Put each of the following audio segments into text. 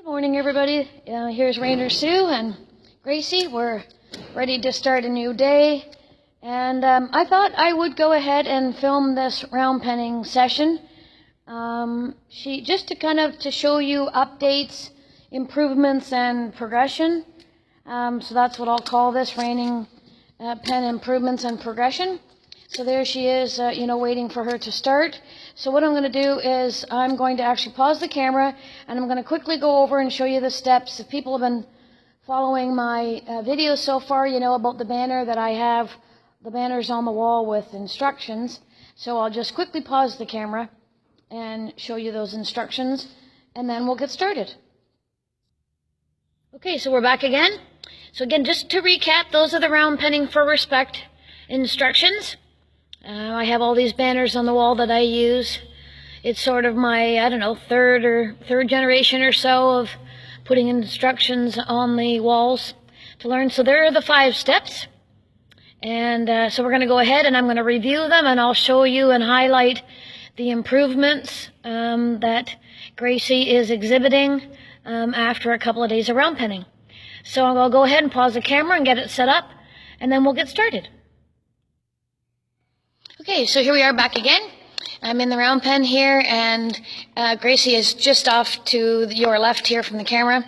Good morning, everybody. Here's Rainer, Sue, and Gracie. We're ready to start a new day, and I thought I would go ahead and film this roundpenning session. Just to show you updates, improvements, and progression. So that's what I'll call this: pen improvements and progression. So there she is, waiting for her to start. So what I'm going to do is I'm going to actually pause the camera, and I'm going to quickly go over and show you the steps. If people have been following my videos so far, you know about the banner that I have, the banners on the wall with instructions. So I'll just quickly pause the camera and show you those instructions, and then we'll get started. Okay, so we're back again. So again, just to recap, those are the roundpenning for respect instructions. I have all these banners on the wall that I use. It's sort of my, third generation or so of putting instructions on the walls to learn. So there are the 5 steps. And so we're going to go ahead and I'm going to review them, and I'll show you and highlight the improvements that Gracie is exhibiting after a couple of days of roundpenning. So I'll go ahead and pause the camera and get it set up, and then we'll get started. Okay, so here we are back again. I'm in the round pen here, and Gracie is just off to your left here from the camera.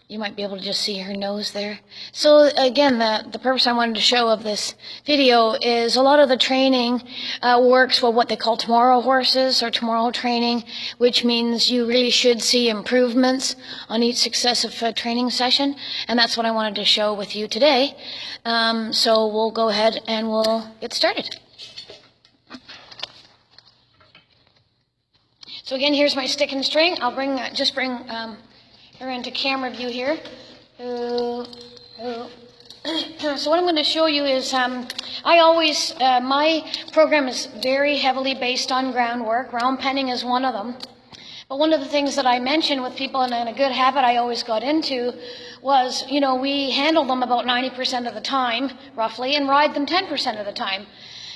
You might be able to just see her nose there. So again, the purpose I wanted to show of this video is a lot of the training works with what they call tomorrow horses or tomorrow training, which means you really should see improvements on each successive training session, and that's what I wanted to show with you today. So we'll go ahead and we'll get started. So again, here's my stick and string. I'll bring her into camera view here. So what I'm going to show you is my program is very heavily based on groundwork. Roundpenning is one of them. But one of the things that I mentioned with people, and a good habit I always got into, was, we handle them about 90% of the time, roughly, and ride them 10% of the time.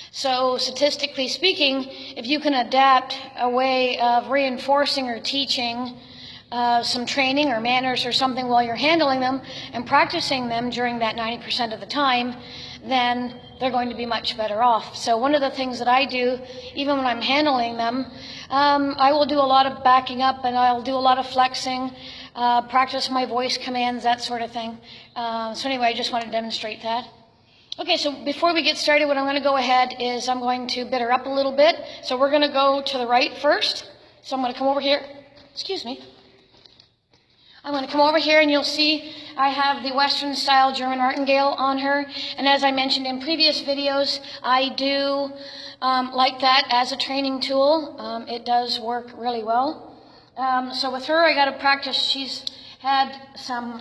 So statistically speaking, if you can adapt a way of reinforcing or teaching some training or manners or something while you're handling them and practicing them during that 90% of the time, then they're going to be much better off. So one of the things that I do, even when I'm handling them, I will do a lot of backing up, and I'll do a lot of flexing, practice my voice commands, that sort of thing. So anyway, I just want to demonstrate that. Okay, so before we get started, what I'm going to go ahead is I'm going to bit her up a little bit. So we're going to go to the right first. So I'm going to come over here. Excuse me. I'm going to come over here, and you'll see I have the Western style German martingale on her. And as I mentioned in previous videos, I do like that as a training tool. It does work really well. So with her, I got to practice. She's had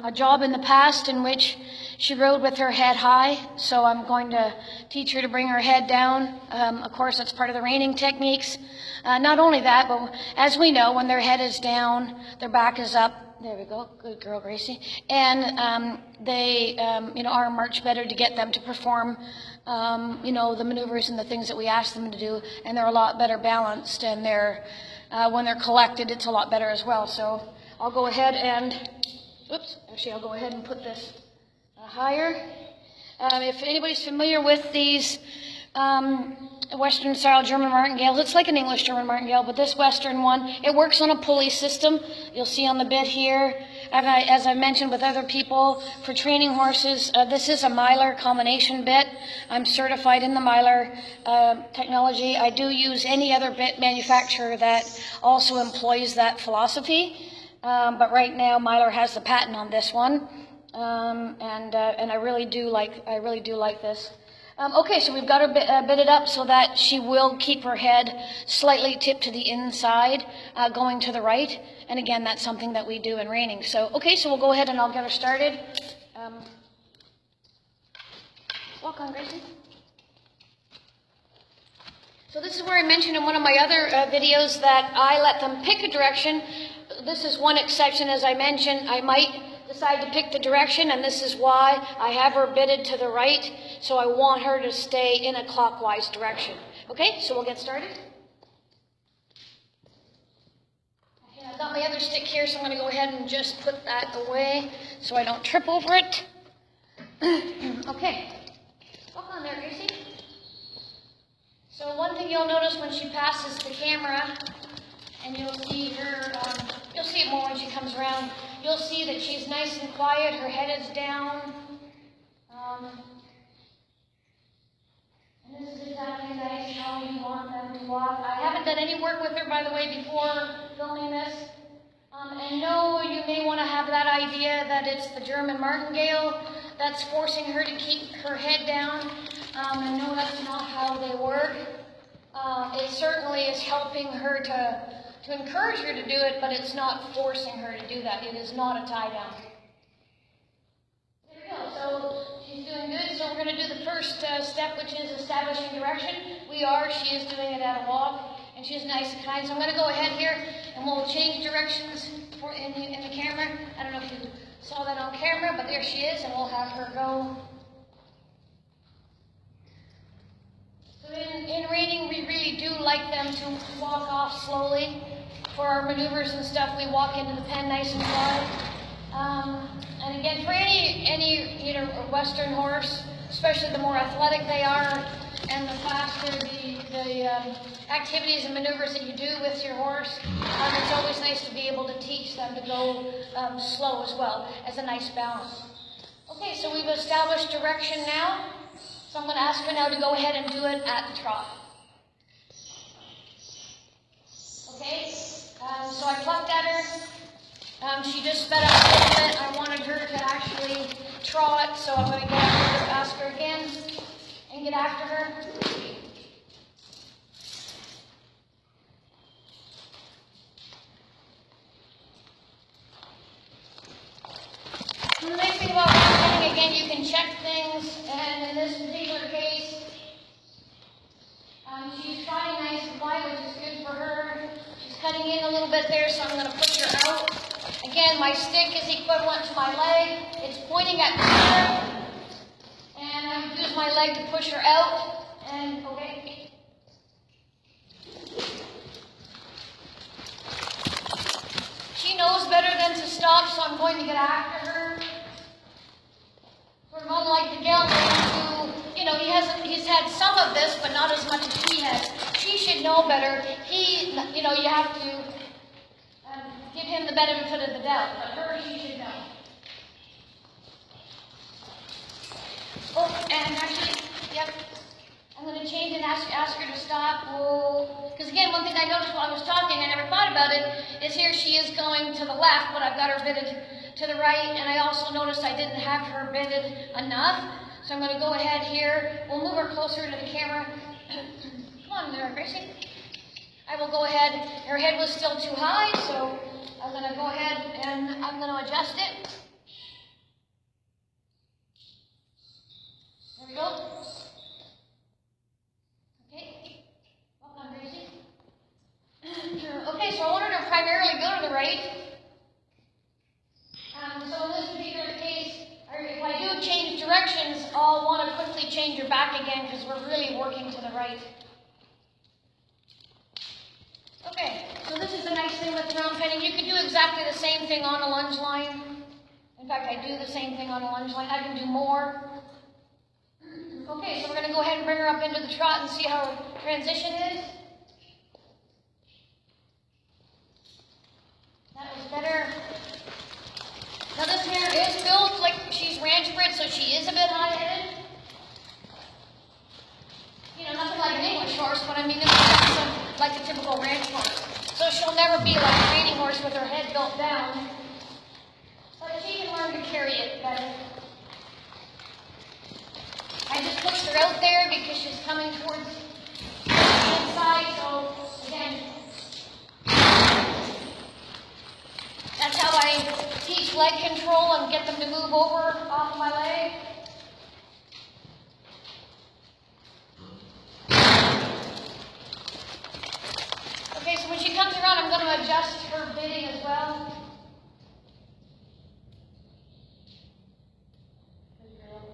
a job in the past in which she rode with her head high, so I'm going to teach her to bring her head down. Of course, that's part of the reining techniques. Not only that, but as we know, when their head is down, their back is up. There we go. Good girl, Gracie. And they, are much better to get them to perform, the maneuvers and the things that we ask them to do, and they're a lot better balanced, and when they're collected, it's a lot better as well. So I'll go ahead and, I'll go ahead and put this higher. If anybody's familiar with these Western style German martingales, it's like an English German martingale, but this Western one, it works on a pulley system. You'll see on the bit here, as I mentioned with other people, for training horses, this is a Myler combination bit. I'm certified in the Myler technology. I do use any other bit manufacturer that also employs that philosophy, but right now Myler has the patent on this one. And I really do like this. Okay, so we've got her bitted up so that she will keep her head slightly tipped to the inside, going to the right. And again, that's something that we do in reining. So, okay, so we'll go ahead and I'll get her started. Walk on, Gracie. So this is where I mentioned in one of my other videos that I let them pick a direction. This is one exception, as I mentioned. I might decide to pick the direction, and this is why I have her bitted to the right, so I want her to stay in a clockwise direction. Okay, so we'll get started. Head I've got my other stick here, so I'm going to go ahead and just put that away so I don't trip over it. Okay. Walk on there, Gracie. So one thing you'll notice when she passes the camera, and you'll see her, you'll see it more when she comes around, you'll see that she's nice and quiet, her head is down. And this is exactly guys how you want them to walk. I haven't done any work with her, by the way, before filming this. And no, you may want to have that idea that it's the German martingale that's forcing her to keep her head down. And no, that's not how they work. It certainly is helping her to encourage her to do it, but it's not forcing her to do that. It is not a tie down. There we go. So she's doing good. So we're going to do the first step, which is establishing direction. She is doing it at a walk, and she's nice and kind. So I'm going to go ahead here, and we'll change directions in the camera. I don't know if you saw that on camera, but there she is, and we'll have her go. So in reining, we really do like them to walk off slowly. For our maneuvers and stuff, we walk into the pen nice and quiet. And again, for any Western horse, especially the more athletic they are, and the faster the activities and maneuvers that you do with your horse, it's always nice to be able to teach them to go slow as well, as a nice balance. Okay, so we've established direction now. So I'm going to ask her now to go ahead and do it at the trot. Okay, so I plucked at her. She just sped up a little bit. I wanted her to actually trot, so I'm going to go ahead and ask her again and get after her. And the nice thing about roundpenning, again, you can check things, and in this particular case, she's trotting nice and quiet, which is good for her. She's cutting in a little bit there, so I'm going to push her out. Again, my stick is equivalent to my leg. It's pointing at her, and I'm going to use my leg to push her out. And okay. She knows better than to stop, so I'm going to get after her. For unlike the gelding, who, he's had some of this, but not as much as he has. She should know better. You have to give him the benefit of the doubt, but her, she should know. Oh, and actually, yep, I'm going to change and ask her to stop. Whoa. Because again, one thing I noticed while I was talking, I never thought about it, is here she is going to the left, but I've got her bitted to the right, and I also noticed I didn't have her bitted enough. So I'm going to go ahead here. We'll move her closer to the camera. Come on there, Gracie. I will go ahead. Her head was still too high, so I'm going to go ahead and I'm going to adjust it. There we go. Okay. Walk on, Gracie. Okay, so I want her to primarily go to the right. So in this particular case, if I do change directions, I'll want to quickly change her back again because we're really working to the right. Okay, so this is the nice thing with roundpenning. You can do exactly the same thing on a lunge line. In fact, I do the same thing on a lunge line. I can do more. Okay, so we're going to go ahead and bring her up into the trot and see how her transition is. That was better. Now this mare is built like she's ranch bred, so she is a bit high-headed. Nothing like an English horse, but I mean, this is like a typical ranch horse. So she'll never be like a reining horse with her head built down. But she can learn to carry it better. I just pushed her out there because she's coming towards the inside, so again, that's how I teach leg control and get them to move over off of my leg. Okay, so when she comes around, I'm going to adjust her bidding as well.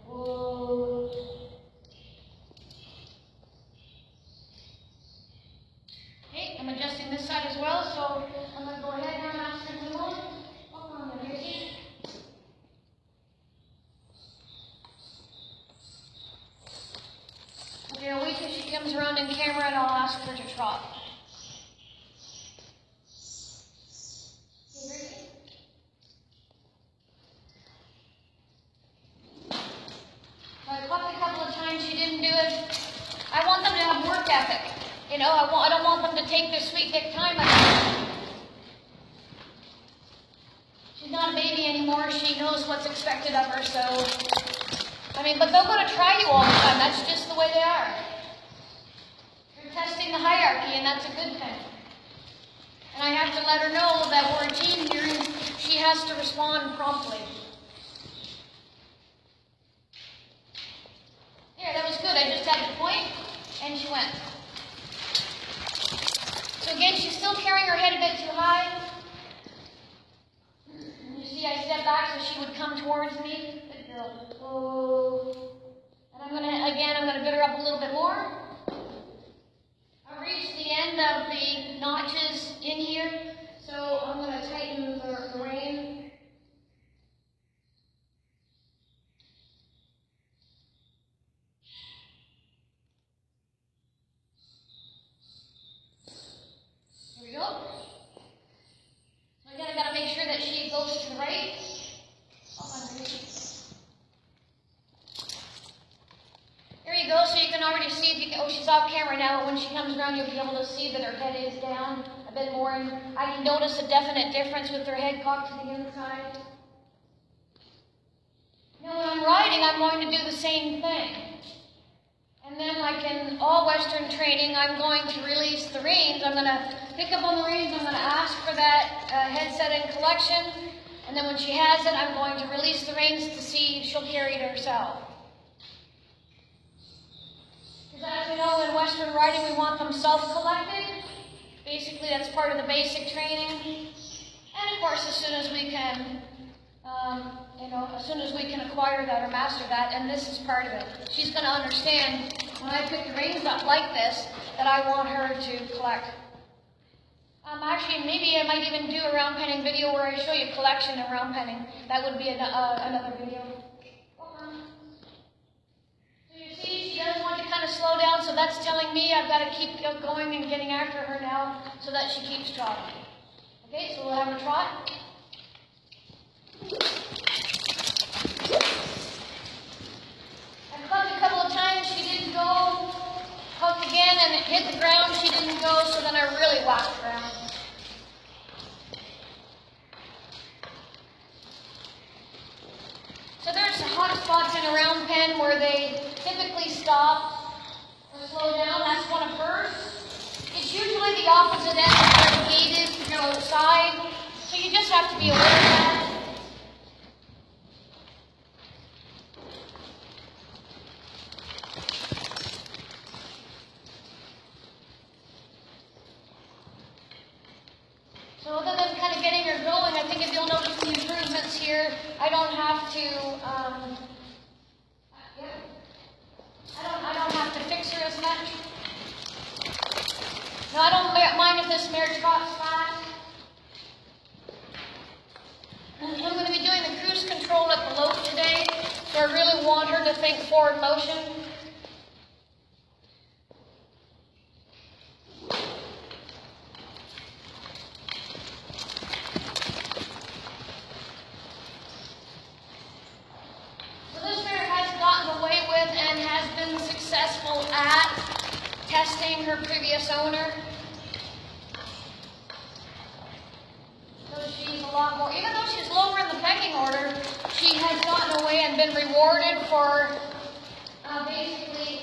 Whoa. Okay, I'm adjusting this side as well, so I'm going to go ahead now. in camera and I'll ask her to trot. I caught a couple of times she didn't do it. I want them to have work ethic. You know, I don't want them to take their sweet dick time. She's not a baby anymore. She knows what's expected of her, so... I mean, but they're going to try you all the time. That's just the way they are. You're testing the hierarchy, and that's a good thing. And I have to let her know that we're a team here, and she has to respond promptly. There, that was good. I just had to point, and she went. So again, she's still carrying her head a bit too high. And you see, I stepped back so she would come towards me. Good girl. Oh. And I'm gonna bid her up a little bit more. I've reached the end of the notches in here, so I'm gonna tighten the rein. Here we go. So again, I gotta make sure that she goes to the right. There you go, so you can already see, she's off camera now, but when she comes around, you'll be able to see that her head is down a bit more, and I can notice a definite difference with her head cocked to the inside. Now, when I'm riding, I'm going to do the same thing. And then, like in all Western training, I'm going to release the reins. I'm going to pick up on the reins, I'm going to ask for that headset and collection, and then when she has it, I'm going to release the reins to see if she'll carry it herself. As you know, in Western riding, we want them self-collected. Basically, that's part of the basic training. And of course, as soon as we can, as soon as we can acquire that or master that, and this is part of it. She's going to understand when I pick the reins up like this that I want her to collect. Actually, maybe I might even do a round penning video where I show you collection of round penning. That would be another video. She does want to kind of slow down, so that's telling me I've got to keep going and getting after her now so that she keeps trotting. Okay, so we'll have her trot. I clucked a couple of times, she didn't go. Hooked again and it hit the ground, she didn't go, so then I really whacked her around. So there's hot spots in a round pen where they typically stop or slow down. That's one of hers. It's usually the opposite end where the gate is to go outside. So you just have to be aware of that. So other than kind of getting her going, I think if you'll notice the improvements here, I don't have to I don't have to fix her as much. No, I don't mind if this mare trots fast. I'm going to be doing the cruise control at the lope today, so I really want her to think forward motion. Successful at testing her previous owner. So she's a lot more, even though she's lower in the pecking order, she has gotten away and been rewarded for basically,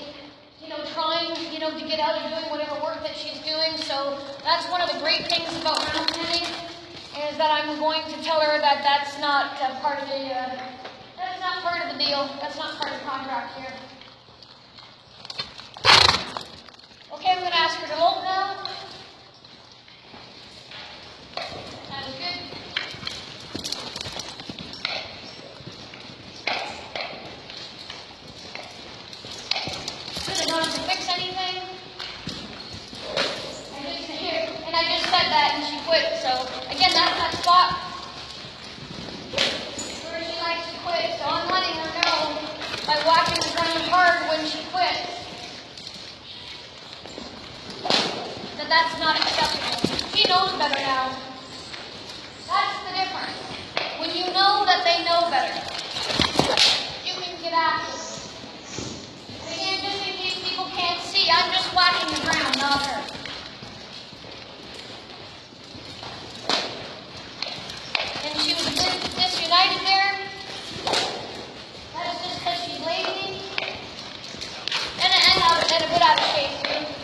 trying, to get out and doing whatever work that she's doing. So that's one of the great things about roundpenning, is that I'm going to tell her that that's not part of the, that's not part of the deal. That's not part of the contract here. Okay, I'm going to ask her to lope now. That was good. Good, I don't have to fix anything. I just said that and she quit. So again, that's that spot where she likes to quit. So I'm letting her know by whacking the ground hard when she quits. that's not acceptable. She knows better now. That's the difference. When you know that they know better, you can get after them. Again, just in case people can't see, I'm just whacking the ground, not her. And she was a bit disunited there. That is just because she's lazy. And a bit out of shape, too.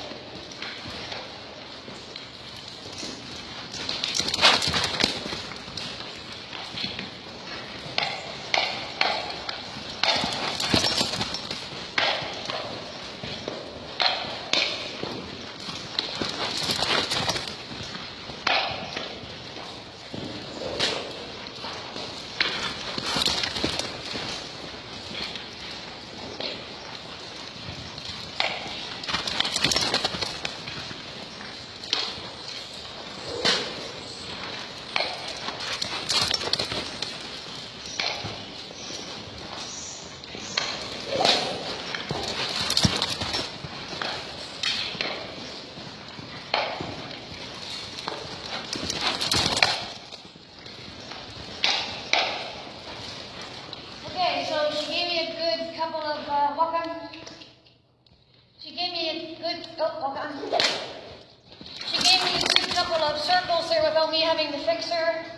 She gave me a good couple of circles there without me having to fix her.